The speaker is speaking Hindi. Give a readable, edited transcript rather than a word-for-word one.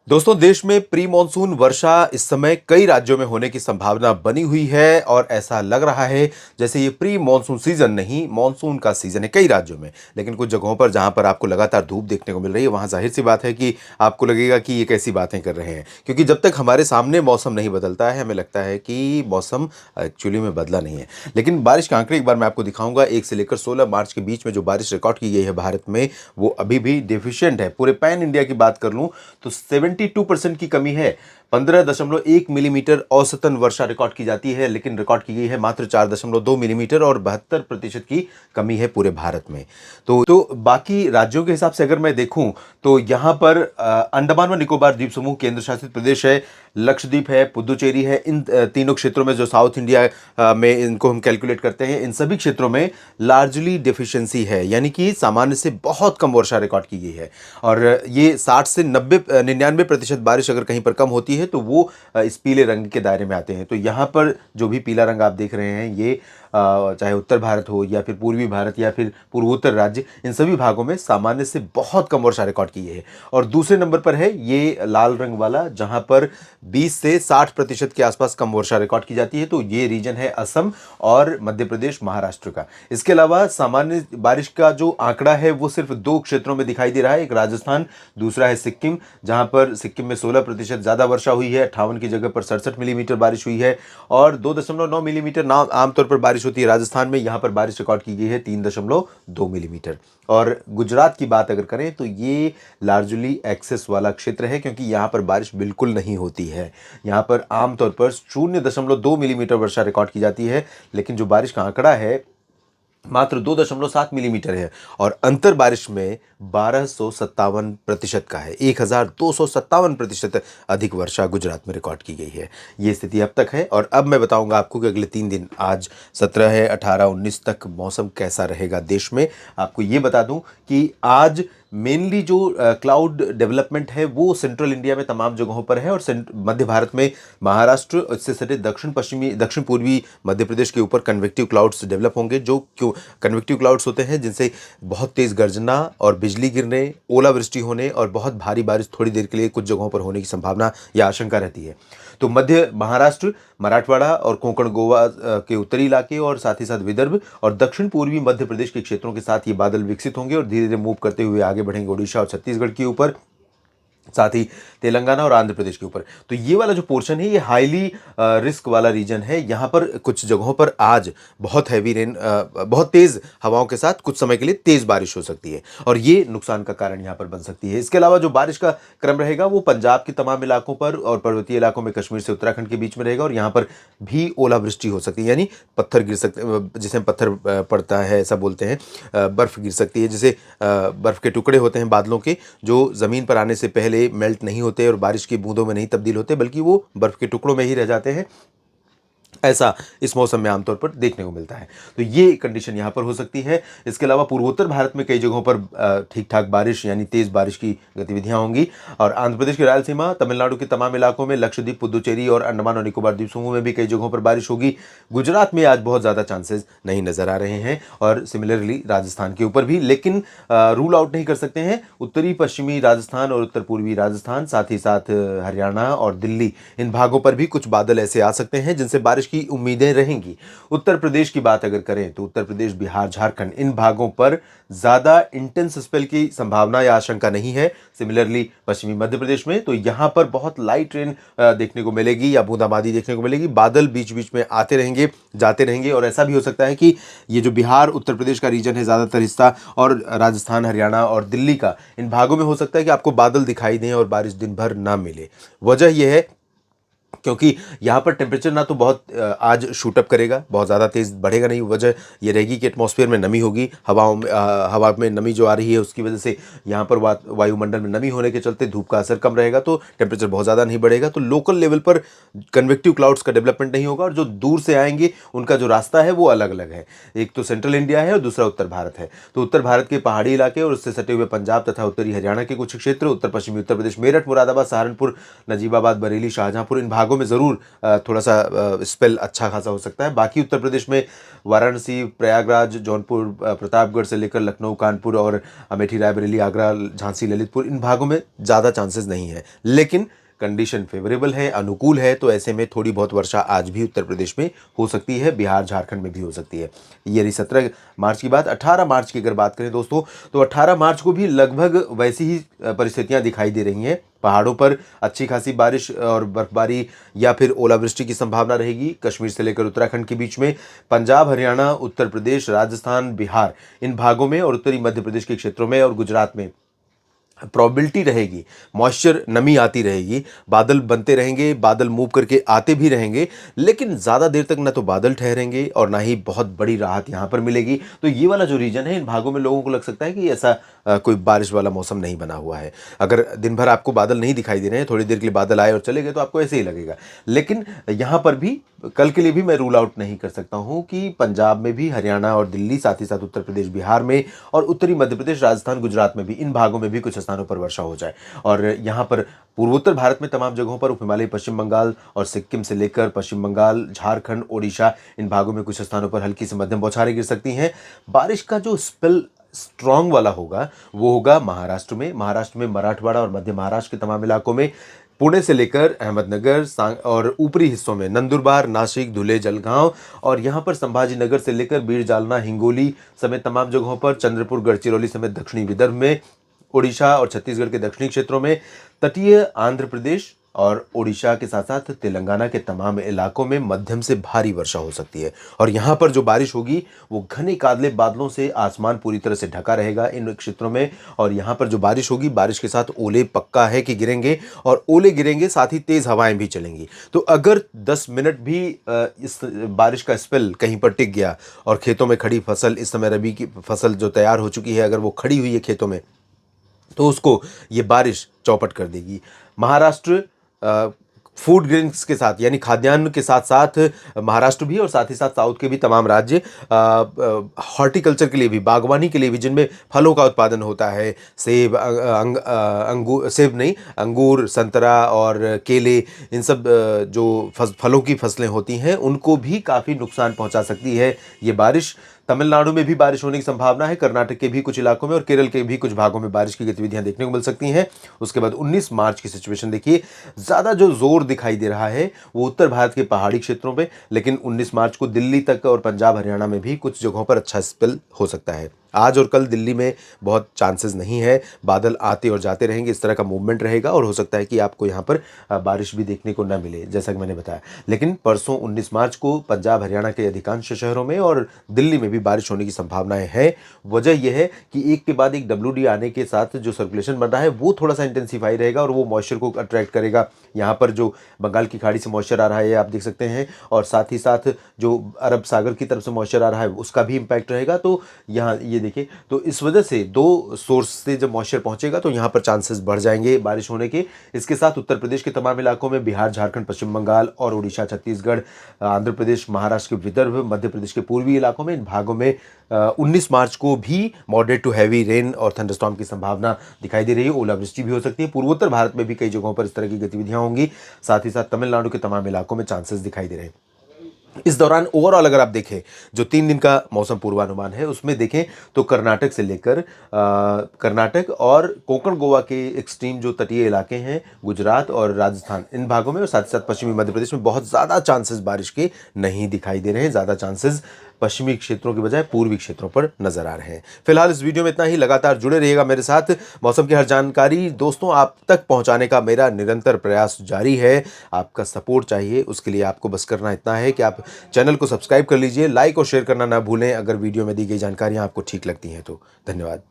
दोस्तों, देश में प्री मॉनसून वर्षा इस समय कई राज्यों में होने की संभावना बनी हुई है और ऐसा लग रहा है जैसे ये प्री मॉनसून सीजन नहीं, मॉनसून का सीजन है कई राज्यों में। लेकिन कुछ जगहों पर जहां पर आपको लगातार धूप देखने को मिल रही है, वहां जाहिर सी बात है कि आपको लगेगा कि ये कैसी बातें कर रहे हैं, क्योंकि जब तक हमारे सामने मौसम नहीं बदलता है हमें लगता है कि मौसम एक्चुअली में बदला नहीं है। लेकिन बारिश के आंकड़े एक बार मैं आपको दिखाऊंगा। 1 से लेकर 16 मार्च के बीच में जो बारिश रिकॉर्ड की गई है भारत में, वो अभी भी डिफिशियंट है। पूरे पैन इंडिया की बात कर लूं तो 72% की कमी है। 15.1 मिलीमीटर औसतन वर्षा रिकॉर्ड की जाती है, लेकिन रिकॉर्ड की गई है मात्र 4.2 मिलीमीटर और 72% की कमी है पूरे भारत में। तो बाकी राज्यों के हिसाब से अगर मैं देखूं तो यहां पर अंडमान व निकोबार द्वीप समूह केंद्र शासित प्रदेश है, लक्षद्वीप है, पुदुचेरी है। इन तीनों क्षेत्रों में जो साउथ इंडिया में इनको हम कैलकुलेट करते हैं, इन सभी क्षेत्रों में लार्जली डेफिशिएंसी है, यानी कि सामान्य से बहुत कम वर्षा रिकॉर्ड की गई है। और ये 60 से 99% बारिश अगर कहीं पर कम होती है तो वो इस पीले रंग के दायरे में आते हैं। तो यहाँ पर जो भी पीला रंग आप देख रहे हैं, ये चाहे उत्तर भारत हो या फिर पूर्वी भारत या फिर पूर्वोत्तर राज्य, इन सभी भागों में सामान्य से बहुत कम वर्षा रिकॉर्ड की गई है। और दूसरे नंबर पर है ये लाल रंग वाला, जहां पर 20 से 60% के आसपास कम वर्षा रिकॉर्ड की जाती है। तो ये रीजन है असम और मध्य प्रदेश, महाराष्ट्र का। इसके अलावा सामान्य बारिश का जो आंकड़ा है वो सिर्फ दो क्षेत्रों में दिखाई दे रहा है, एक राजस्थान, दूसरा है सिक्किम, जहां पर सिक्किम में 16% ज्यादा वर्षा हुई है, 58 की जगह पर 67 मिलीमीटर बारिश हुई है। और 2.9 मिलीमीटर ना आमतौर पर बारिश होती है राजस्थान में, यहां पर बारिश रिकॉर्ड की गई है 3.2 मिलीमीटर। और गुजरात की बात अगर करें तो ये लार्जली एक्सेस वाला क्षेत्र है, क्योंकि यहां पर बारिश बिल्कुल नहीं होती है। यहां पर आमतौर पर 0.2 मिलीमीटर वर्षा रिकॉर्ड की जाती है, लेकिन जो बारिश का आंकड़ा है मात्र 2.7 मिलीमीटर है। और अंतर बारिश में 1257% का है, 1257% अधिक वर्षा गुजरात में रिकॉर्ड की गई है। ये स्थिति अब तक है। और अब मैं बताऊंगा आपको कि अगले 3 दिन, आज 17 है, 18, 19 तक मौसम कैसा रहेगा देश में। आपको ये बता दूं कि आज मेनली जो क्लाउड डेवलपमेंट है वो सेंट्रल इंडिया में तमाम जगहों पर है, और मध्य भारत में महाराष्ट्र, इससे सटे दक्षिण पूर्वी मध्य प्रदेश के ऊपर कन्वेक्टिव क्लाउड्स डेवलप होंगे। जो क्यों कन्वेक्टिव क्लाउड्स होते हैं, जिनसे बहुत तेज गर्जना और बिजली गिरने, ओलावृष्टि होने और बहुत भारी बारिश थोड़ी देर के लिए कुछ जगहों पर होने की संभावना या आशंका रहती है। तो मध्य महाराष्ट्र, मराठवाड़ा और कोंकण गोवा के उत्तरी इलाके और साथ ही साथ विदर्भ और दक्षिण पूर्वी मध्य प्रदेश के क्षेत्रों के साथ ये बादल विकसित होंगे और धीरे धीरे मूव करते हुए आगे बढ़ेंगे ओडिशा और छत्तीसगढ़ के ऊपर, साथ ही तेलंगाना और आंध्र प्रदेश के ऊपर। तो ये वाला जो पोर्शन है ये हाईली रिस्क वाला रीजन है। यहाँ पर कुछ जगहों पर आज बहुत हैवी रेन, बहुत तेज हवाओं के साथ कुछ समय के लिए तेज बारिश हो सकती है, और ये नुकसान का कारण यहाँ पर बन सकती है। इसके अलावा जो बारिश का क्रम रहेगा वो पंजाब के तमाम इलाकों पर और पर्वतीय इलाकों में कश्मीर से उत्तराखंड के बीच में रहेगा, और यहाँ पर भी ओलावृष्टि हो सकती है, यानी पत्थर गिर सकते, जिसे पत्थर पड़ता है ऐसा बोलते हैं, बर्फ गिर सकती है। जैसे बर्फ के टुकड़े होते हैं बादलों के, जो जमीन पर आने से पहले मेल्ट नहीं होते और बारिश की बूंदों में नहीं तब्दील होते, बल्कि वो बर्फ के टुकड़ों में ही रह जाते हैं। ऐसा इस मौसम में आमतौर पर देखने को मिलता है। तो ये कंडीशन यहाँ पर हो सकती है। इसके अलावा पूर्वोत्तर भारत में कई जगहों पर ठीक ठाक बारिश यानी तेज बारिश की गतिविधियां होंगी, और आंध्र प्रदेश की रायलसीमा, तमिलनाडु के तमाम इलाकों में, लक्षद्वीप, पुदुचेरी और अंडमान और निकोबार द्वीप समूह में भी कई जगहों पर बारिश होगी। गुजरात में आज बहुत ज़्यादा चांसेस नहीं नजर आ रहे हैं, और सिमिलरली राजस्थान के ऊपर भी, लेकिन रूल आउट नहीं कर सकते हैं। उत्तरी पश्चिमी राजस्थान और उत्तर पूर्वी राजस्थान, साथ ही साथ हरियाणा और दिल्ली, इन भागों पर भी कुछ बादल ऐसे आ सकते हैं जिनसे बारिश की उम्मीदें रहेंगी। उत्तर प्रदेश की बात अगर करें तो उत्तर प्रदेश, बिहार, झारखंड, इन भागों पर ज्यादा इंटेंस स्पेल की संभावना या आशंका नहीं है। सिमिलरली पश्चिमी मध्य प्रदेश में तो यहां पर बहुत लाइट रेन देखने को मिलेगी या बूंदाबांदी देखने को मिलेगी। बादल बीच बीच में आते रहेंगे, जाते रहेंगे, और ऐसा भी हो सकता है कि ये जो बिहार उत्तर प्रदेश का रीजन है ज्यादातर हिस्सा, और राजस्थान, हरियाणा और दिल्ली का, इन भागों में हो सकता है कि आपको बादल दिखाई दें और बारिश दिन भर ना मिले। वजह यह है क्योंकि यहाँ पर टेम्परेचर ना तो बहुत आज शूटअप करेगा, बहुत ज़्यादा तेज़ बढ़ेगा नहीं। वजह ये रहेगी कि एटमॉस्फेयर में नमी होगी, हवा में नमी जो आ रही है उसकी वजह से यहाँ पर वायुमंडल में नमी होने के चलते धूप का असर कम रहेगा, तो टेम्परेचर बहुत ज़्यादा नहीं बढ़ेगा। तो लोकल लेवल पर कन्वेक्टिव क्लाउड्स का डेवलपमेंट नहीं होगा, और जो दूर से आएंगे उनका जो रास्ता है वो अलग अलग है। एक तो सेंट्रल इंडिया है और दूसरा उत्तर भारत है। तो उत्तर भारत के पहाड़ी इलाके और उससे सटे हुए पंजाब तथा उत्तरी हरियाणा के कुछ क्षेत्र, उत्तर पश्चिमी उत्तर प्रदेश, मेरठ, मुरादाबाद, सहारनपुर, नजीबाबाद, बरेली, शाहजहांपुर, इन भागों में ज़रूर थोड़ा सा स्पेल अच्छा खासा हो सकता है। बाकी उत्तर प्रदेश में वाराणसी, प्रयागराज, जौनपुर, प्रतापगढ़ से लेकर लखनऊ, कानपुर और अमेठी, रायबरेली, आगरा, झांसी, ललितपुर, इन भागों में ज़्यादा चांसेस नहीं है। लेकिन कंडीशन फेवरेबल है, अनुकूल है, तो ऐसे में थोड़ी बहुत वर्षा आज भी उत्तर प्रदेश में हो सकती है, बिहार, झारखंड में भी हो सकती है। ये रही 17 मार्च की बात। 18 मार्च की अगर बात करें दोस्तों, तो 18 मार्च को भी लगभग वैसी ही परिस्थितियां दिखाई दे रही हैं। पहाड़ों पर अच्छी खासी बारिश और बर्फबारी या फिर ओलावृष्टि की संभावना रहेगी। कश्मीर से लेकर उत्तराखंड के बीच में, पंजाब, हरियाणा, उत्तर प्रदेश, राजस्थान, बिहार, इन भागों में और उत्तरी मध्य प्रदेश के क्षेत्रों में और गुजरात में प्रोबेबिलिटी रहेगी, मॉइस्चर, नमी आती रहेगी, बादल बनते रहेंगे, बादल मूव करके आते भी रहेंगे, लेकिन ज़्यादा देर तक ना तो बादल ठहरेंगे और ना ही बहुत बड़ी राहत यहाँ पर मिलेगी। तो ये वाला जो रीजन है, इन भागों में लोगों को लग सकता है कि ऐसा कोई बारिश वाला मौसम नहीं बना हुआ है। अगर दिन भर आपको बादल नहीं दिखाई दे रहे हैं, थोड़ी देर के लिए बादल आए और चले गए, तो आपको ऐसे ही लगेगा। लेकिन यहाँ पर भी कल के लिए भी मैं रूल आउट नहीं कर सकता हूँ कि पंजाब में भी, हरियाणा और दिल्ली, साथ ही साथ उत्तर प्रदेश, बिहार में और उत्तरी मध्य प्रदेश, राजस्थान, गुजरात में भी, इन भागों में भी कुछ स्थानों पर वर्षा हो जाए। और यहाँ पर पूर्वोत्तर भारत में तमाम जगहों पर, उप हिमालय, पश्चिम बंगाल और सिक्किम से लेकर पश्चिम बंगाल, झारखंड, ओडिशा, इन भागों में कुछ स्थानों पर हल्की से मध्यम बौछारें गिर सकती हैं। बारिश का जो स्पेल स्ट्रॉन्ग वाला होगा वो होगा महाराष्ट्र में। महाराष्ट्र में मराठवाड़ा और मध्य महाराष्ट्र के तमाम इलाकों में, पुणे से लेकर अहमदनगर और ऊपरी हिस्सों में नंदुरबार, नासिक, धुले, जलगांव और यहाँ पर संभाजी नगर से लेकर बीड़, जालना, हिंगोली समेत तमाम जगहों पर, चंद्रपुर, गढ़चिरौली समेत दक्षिणी विदर्भ में, उड़ीसा और छत्तीसगढ़ के दक्षिणी क्षेत्रों में, तटीय आंध्र प्रदेश और ओडिशा के साथ साथ तेलंगाना के तमाम इलाकों में मध्यम से भारी वर्षा हो सकती है। और यहाँ पर जो बारिश होगी वो घने काले बादलों से आसमान पूरी तरह से ढका रहेगा इन क्षेत्रों में। और यहाँ पर जो बारिश होगी, बारिश के साथ ओले पक्का है कि गिरेंगे, और ओले गिरेंगे, साथ ही तेज हवाएं भी चलेंगी। तो अगर 10 मिनट भी इस बारिश का स्पेल कहीं पर टिक गया और खेतों में खड़ी फसल, इस समय रबी की फसल जो तैयार हो चुकी है, अगर वो खड़ी हुई है खेतों में, तो उसको ये बारिश चौपट कर देगी। महाराष्ट्र फूड ग्रेन्स के साथ, यानी खाद्यान्न के साथ साथ, महाराष्ट्र भी और साथ ही साथ साउथ के भी तमाम राज्य हॉर्टिकल्चर के लिए भी, बागवानी के लिए भी, जिनमें फलों का उत्पादन होता है, सेब, अंगूर, सेब नहीं, अंगूर, संतरा और केले, इन सब जो फलों की फसलें होती हैं, उनको भी काफ़ी नुकसान पहुंचा सकती है ये बारिश। तमिलनाडु में भी बारिश होने की संभावना है, कर्नाटक के भी कुछ इलाकों में और केरल के भी कुछ भागों में बारिश की गतिविधियां देखने को मिल सकती हैं। उसके बाद 19 मार्च की सिचुएशन देखिए, ज़्यादा जो जोर दिखाई दे रहा है वो उत्तर भारत के पहाड़ी क्षेत्रों में, लेकिन 19 मार्च को दिल्ली तक और पंजाब, हरियाणा में भी कुछ जगहों पर अच्छा स्पेल हो सकता है। आज और कल दिल्ली में बहुत चांसेस नहीं है, बादल आते और जाते रहेंगे, इस तरह का मूवमेंट रहेगा और हो सकता है कि आपको यहाँ पर बारिश भी देखने को न मिले, जैसा कि मैंने बताया। लेकिन परसों 19 मार्च को पंजाब, हरियाणा के अधिकांश शहरों में और दिल्ली में भी बारिश होने की संभावनाएं हैं। वजह यह है कि एक के बाद एक WD आने के साथ जो सर्कुलेशन बन रहा है वो थोड़ा सा इंटेंसीफाई रहेगा और वो मॉइस्चर को अट्रैक्ट करेगा। यहाँ पर जो बंगाल की खाड़ी से मॉइस्चर आ रहा है, आप देख सकते हैं, और साथ ही साथ जो अरब सागर की तरफ से मॉइस्चर आ रहा है उसका भी इम्पैक्ट रहेगा। तो यहाँ ये देखिए, तो इस वजह से दो सोर्स से जब मॉइस्चर पहुंचेगा तो यहाँ पर चांसेस बढ़ जाएंगे बारिश होने के। इसके साथ उत्तर प्रदेश के तमाम इलाकों में, बिहार, झारखंड, पश्चिम बंगाल और उड़ीसा, छत्तीसगढ़, आंध्र प्रदेश, महाराष्ट्र के विदर्भ, मध्य प्रदेश के पूर्वी इलाकों में, इन भागों में 19 मार्च को भी मॉडरेट टू हैवी रेन और थंडरस्टॉर्म की संभावना दिखाई दे रही है। ओलावृष्टि भी हो सकती है। पूर्वोत्तर भारत में भी कई जगहों पर इस तरह की गतिविधियां होंगी। साथ ही साथ तमिलनाडु के तमाम इलाकों में चांसेस दिखाई दे रहे हैं। इस दौरान ओवरऑल अगर आप देखें, जो 3 दिन का मौसम पूर्वानुमान है उसमें देखें तो कर्नाटक से लेकर कर्नाटक और कोंकण गोवा के एक्सट्रीम जो तटीय इलाके हैं, गुजरात और राजस्थान, इन भागों में और साथ ही साथ पश्चिमी मध्य प्रदेश में बहुत ज़्यादा चांसेस बारिश के नहीं दिखाई दे रहे हैं। ज़्यादा चांसेस पश्चिमी क्षेत्रों के बजाय पूर्वी क्षेत्रों पर नजर आ रहे हैं। फिलहाल इस वीडियो में इतना ही। लगातार जुड़े रहिएगा मेरे साथ। मौसम की हर जानकारी दोस्तों आप तक पहुंचाने का मेरा निरंतर प्रयास जारी है। आपका सपोर्ट चाहिए, उसके लिए आपको बस करना इतना है कि आप चैनल को सब्सक्राइब कर लीजिए, लाइक और शेयर करना ना भूलें अगर वीडियो में दी गई जानकारियां आपको ठीक लगती हैं तो। धन्यवाद।